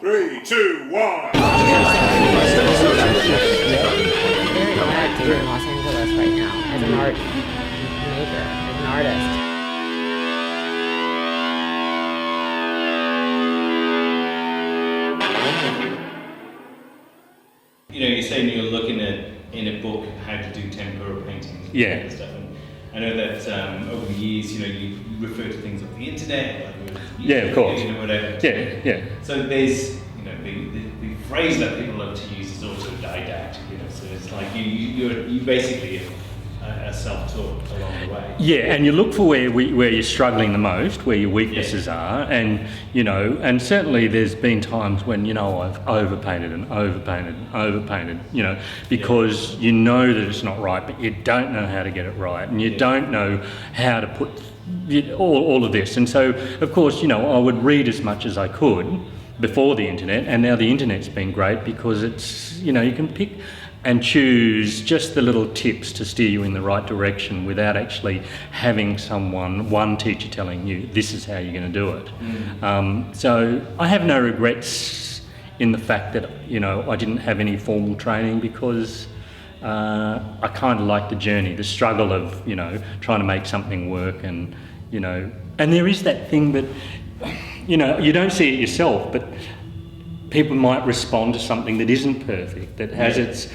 3, 2, 1. Very hard to do in Los Angeles right now as an art maker, as an artist. You know, you're saying you're looking at in a book how to do tempera painting and stuff. And I know that over the years, you know, you refer to things on the internet, like YouTube, of course, you know, whatever. Yeah. So there's, you know, the phrase that people love to use is autodidact. You know, so it's like you basically are self-taught along the way. Yeah, and you look for where you're struggling the most, where your weaknesses are, and you know, and certainly there's been times when, you know, I've overpainted, you know, because you know that it's not right, but you don't know how to get it right, and you don't know how to put all of this. And so, of course, you know, I would read as much as I could before the internet, and now the internet's been great because it's, you know, you can pick and choose just the little tips to steer you in the right direction without actually having one teacher telling you this is how you're going to do it. So I have no regrets in the fact that, you know, I didn't have any formal training because I kind of like the journey, the struggle of, you know, trying to make something work, and, you know, and there is that thing that, you know, you don't see it yourself, but people might respond to something that isn't perfect, that has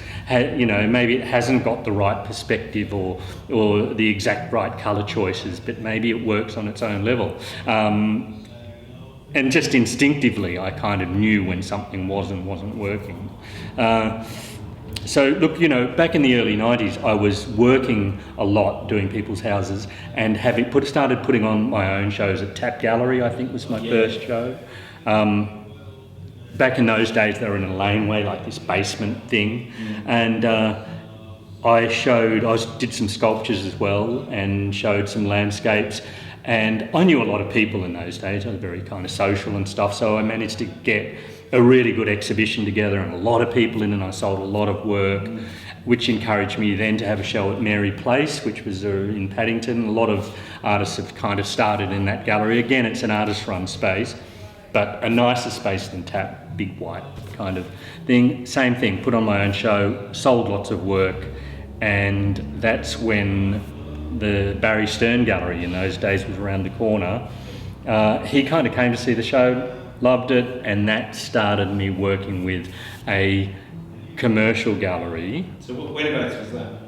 you know, maybe it hasn't got the right perspective or the exact right colour choices, but maybe it works on its own level. And just instinctively, I kind of knew when something wasn't working. So look, you know, back in the early 90s, I was working a lot doing people's houses and started putting on my own shows at Tap Gallery, I think was my first show. Back in those days, they were in a laneway, like this basement thing, and I did some sculptures as well and showed some landscapes, and I knew a lot of people in those days. I was very kind of social and stuff, so I managed to get a really good exhibition together and a lot of people in, and I sold a lot of work, which encouraged me then to have a show at Mary Place, which was in Paddington. A lot of artists have kind of started in that gallery. Again, it's an artist-run space, but a nicer space than Tap, big white kind of thing. Same thing, put on my own show, sold lots of work, and that's when the Barry Stern Gallery in those days was around the corner. He kind of came to see the show, loved it, and that started me working with a commercial gallery. So whenabouts was that?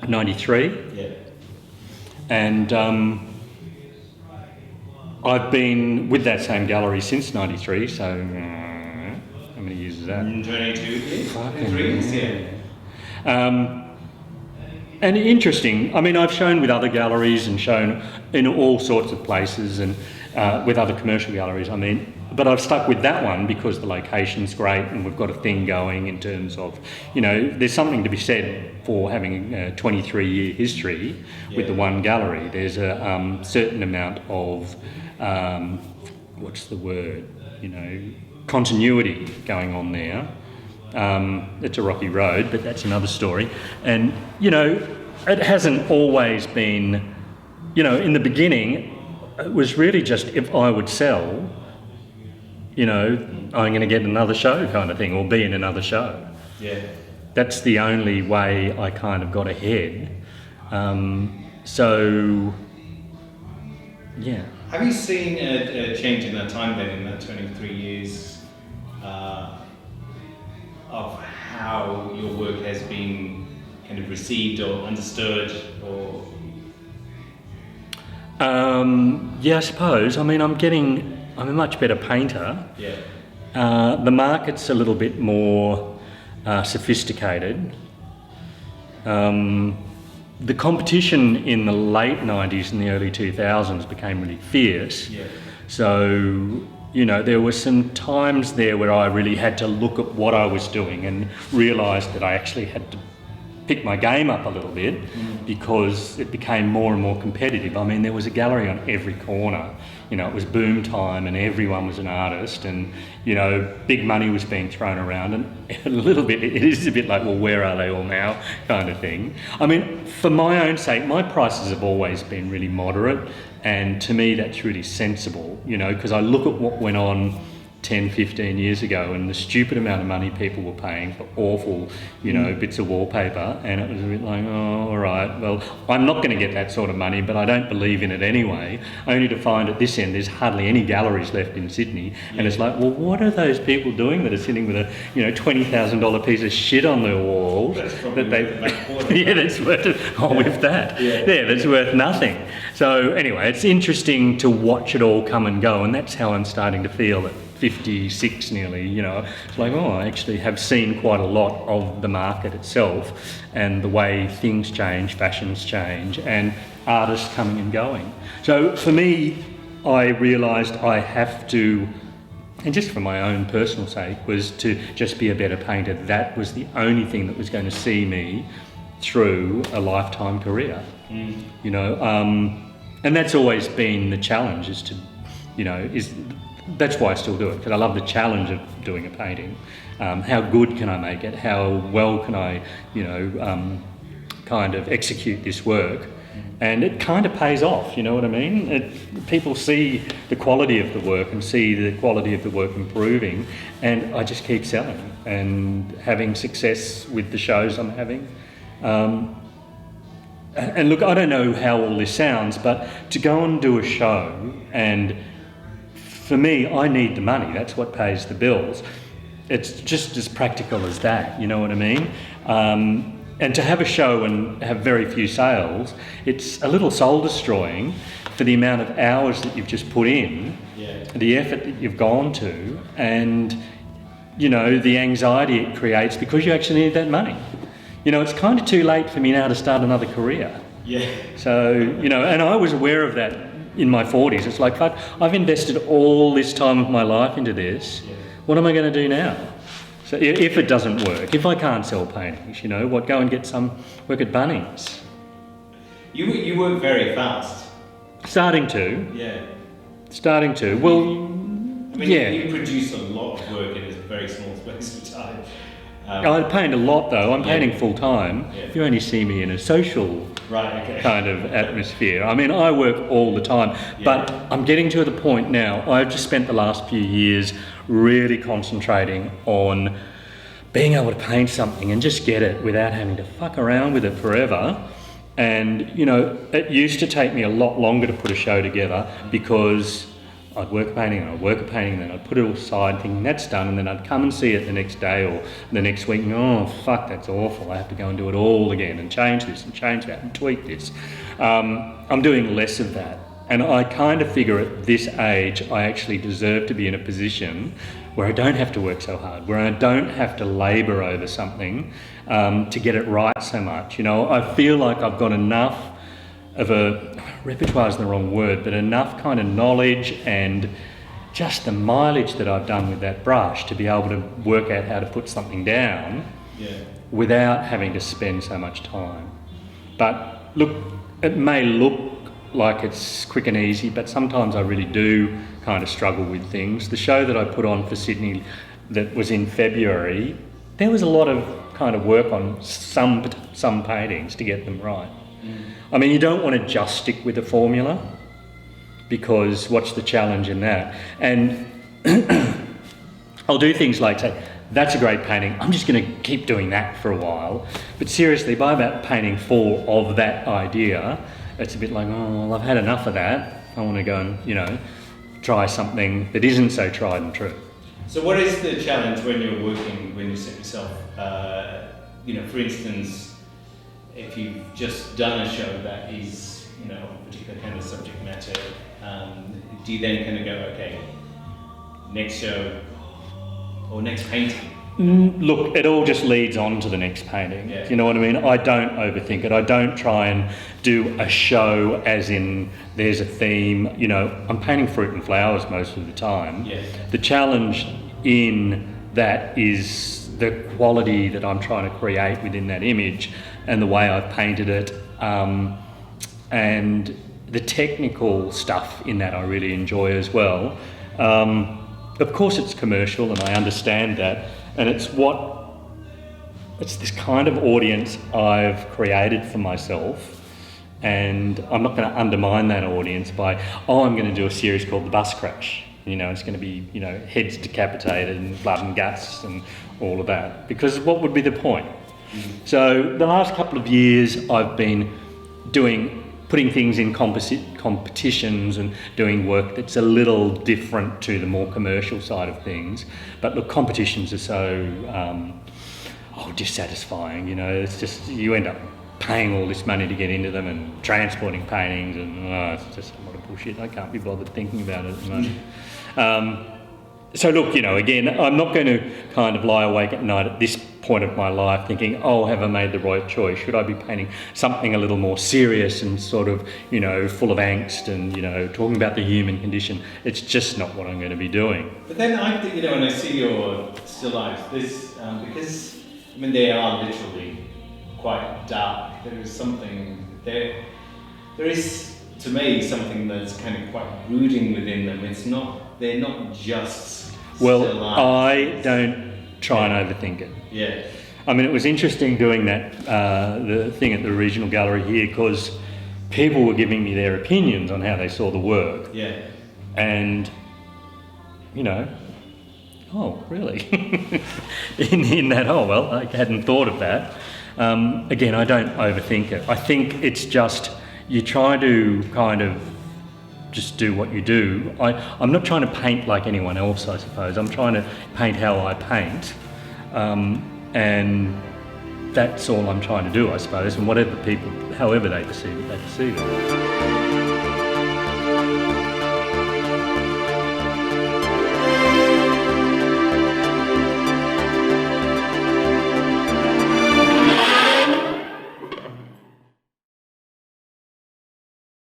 93. Yeah. And I've been with that same gallery since 93, so how many years is that? 22 years? Fucking 3 years, yeah. And interesting, I mean, I've shown with other galleries and shown in all sorts of places and with other commercial galleries, I mean, but I've stuck with that one because the location's great and we've got a thing going in terms of, you know, there's something to be said for having a 23-year history with the one gallery. There's a certain amount of, what's the word, you know, continuity going on there. It's a rocky road, but that's another story. And, you know, it hasn't always been, you know, in the beginning, it was really just if I would sell, you know, I'm going to get another show kind of thing, or be in another show. Yeah. That's the only way I kind of got ahead. So, yeah. Have you seen a change in that time then, in that 23 years, of how your work has been kind of received or understood, or? Yeah, I suppose. I mean, I'm a much better painter. Yeah. The market's a little bit more sophisticated. The competition in the late 90s and the early 2000s became really fierce. Yeah. So, you know, there were some times there where I really had to look at what I was doing and realised that I actually had to pick my game up a little bit because it became more and more competitive. I mean, there was a gallery on every corner. You know, it was boom time and everyone was an artist, and, you know, big money was being thrown around, and a little bit, it is a bit like, well, where are they all now kind of thing. I mean, for my own sake, my prices have always been really moderate, and to me that's really sensible, you know, because I look at what went on 10, 15 years ago, and the stupid amount of money people were paying for awful, bits of wallpaper, and it was a bit like, oh, all right, well, I'm not going to get that sort of money, but I don't believe in it anyway, only to find at this end there's hardly any galleries left in Sydney, and it's like, well, what are those people doing that are sitting with a, $20,000 piece of shit on their walls that that's worth with that. That's worth nothing. So anyway, it's interesting to watch it all come and go, and that's how I'm starting to feel at 56 nearly, it's like, I actually have seen quite a lot of the market itself and the way things change, fashions change, and artists coming and going. So for me, I realised I have to, and just for my own personal sake, was to just be a better painter. That was the only thing that was going to see me through a lifetime career, and that's always been the challenge, is to, that's why I still do it, because I love the challenge of doing a painting. How good can I make it? How well can I, kind of execute this work? And it kind of pays off, you know what I mean? People see the quality of the work and see the quality of the work improving, and I just keep selling and having success with the shows I'm having. And look, I don't know how all this sounds, but to go and do a show, and for me, I need the money. That's what pays the bills. It's just as practical as that, you know what I mean? And to have a show and have very few sales, it's a little soul destroying for the amount of hours that you've just put in, the effort that you've gone to, and, the anxiety it creates because you actually need that money. It's kind of too late for me now to start another career. So, and I was aware of that in my 40s. It's like, fuck, I've invested all this time of my life into this. What am I going to do now? So if it doesn't work, if I can't sell paintings, go and get some work at Bunnings. You work very fast. Starting to. Well, you produce a lot of work in a very small space of time. I paint a lot though. I'm painting full time. You only see me in a social kind of atmosphere. I mean, I work all the time, but I'm getting to the point now. I've just spent the last few years really concentrating on being able to paint something and just get it without having to fuck around with it forever. And, it used to take me a lot longer to put a show together because I'd work a painting and I'd work a painting and then I'd put it aside thinking that's done, and then I'd come and see it the next day or the next week and oh fuck, that's awful, I have to go and do it all again and change this and change that and tweak this. I'm doing less of that, and I kind of figure at this age I actually deserve to be in a position where I don't have to work so hard, where I don't have to labour over something to get it right so much. I feel like I've got enough of a, repertoire is the wrong word, but enough kind of knowledge and just the mileage that I've done with that brush to be able to work out how to put something down without having to spend so much time. But look, it may look like it's quick and easy, but sometimes I really do kind of struggle with things. The show that I put on for Sydney that was in February, there was a lot of kind of work on some paintings to get them right. I mean, you don't want to just stick with the formula, because what's the challenge in that? And I'll do things like say, that's a great painting, I'm just going to keep doing that for a while. But seriously, by about painting 4 of that idea, it's a bit like, oh, well, I've had enough of that. I want to go and, try something that isn't so tried and true. So what is the challenge when you're working, when you set yourself, for instance, if you've just done a show that is, a particular kind of subject matter, do you then kind of go, okay, next show or next painting? Look, it all just leads on to the next painting. You know what I mean? I don't overthink it. I don't try and do a show as in there's a theme. I'm painting fruit and flowers most of the time. The challenge in that is the quality that I'm trying to create within that image and the way I've painted it, and the technical stuff in that I really enjoy as well. Of course it's commercial and I understand that, and it's this kind of audience I've created for myself, and I'm not going to undermine that audience by, I'm going to do a series called The Bus Crash. You know, it's going to be, you know, heads decapitated and blood and guts and all of that. Because what would be the point? So the last couple of years I've been putting things in competitions and doing work that's a little different to the more commercial side of things. But look, competitions are so dissatisfying, you know. It's just, you end up paying all this money to get into them and transporting paintings, and it's just a lot of bullshit. I can't be bothered thinking about it at the moment. So look, you know, again, I'm not going to kind of lie awake at night at this point of my life thinking, oh, have I made the right choice? Should I be painting something a little more serious and sort of, you know, full of angst and, you know, talking about the human condition? It's just not what I'm going to be doing. But then I think, you know, when I see your still lifes, this, because, I mean, they are literally quite dark. There is something, there is, to me, something that's kind of quite brooding within them. It's not, they're not just well, still I don't try and overthink it. Yeah. I mean, it was interesting doing that, the thing at the regional gallery here, because people were giving me their opinions on how they saw the work. Yeah. And, you know, oh, really? in that, oh, well, I hadn't thought of that. Again, I don't overthink it. I think it's just, you try to kind of just do what you do. I'm not trying to paint like anyone else, I suppose. I'm trying to paint how I paint. And that's all I'm trying to do, I suppose. And whatever people, however they perceive it, they perceive it.